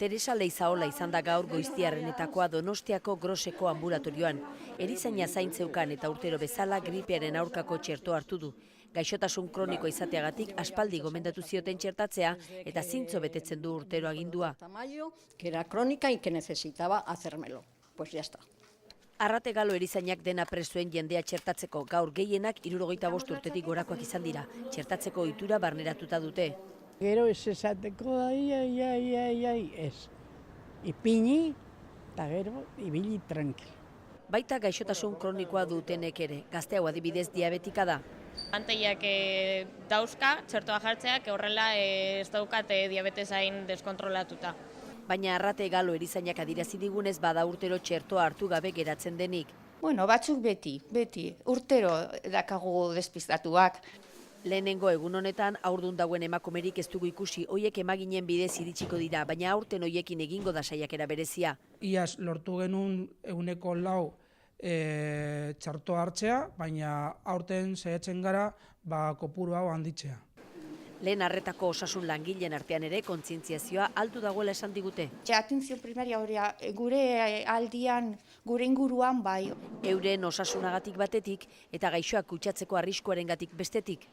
Teresa Leizaola izan da gaur goiztiarrenetakoa Donostiako Groseko ambulatorioan. Erizaina zaintzeukan eta urtero bezala gripearen aurkako txertoa hartu du. Gaixotasun kroniko izateagatik aspaldi gomendatu zioten txertatzea eta zintzo betetzen du urtero agindua. Que era crónica y que necesitaba hacérmelo. Pues ya está. Arrate Galo erizainak dena prestuen jendea txertatzeko, gaur gehienak 75 urtetik gorakoak izan dira. Txertatzeko ohitura barneratuta dute. Gero ez esateko, ez. Ipini, eta gero, ibili tranquil. Baita gaixotasun kronikoa dutenek ere, gazte hau adibidez diabetika da. Anteiak dauzka, txertoa jartzeak, horrela ez daukate diabetesain deskontrolatuta. Baina Arrate Galo erizainak adirazi digunez bada urtero txertoa hartu gabe geratzen denik. Bueno, batzuk beti, urtero dakagu despistatuak. Lehenengo egun honetan haurdun dauen emakumerik ez dugu ikusi, hoiek emaginen bidez iritsiko dira, baina aurten hoiekin egingo da saiakera berezia. Iaz lortu genuen 4% txertoa hartzea, baina aurten saiatzen gara kopuru hau handitzea. Lehen arretako osasun langileen artean ere kontzientziazioa altu dagoela esan digute. Atentzio primaria hori gure aldian, gure inguruan bai. Euren osasunagatik batetik eta gaixoak kutsatzeko arriskuarengatik bestetik.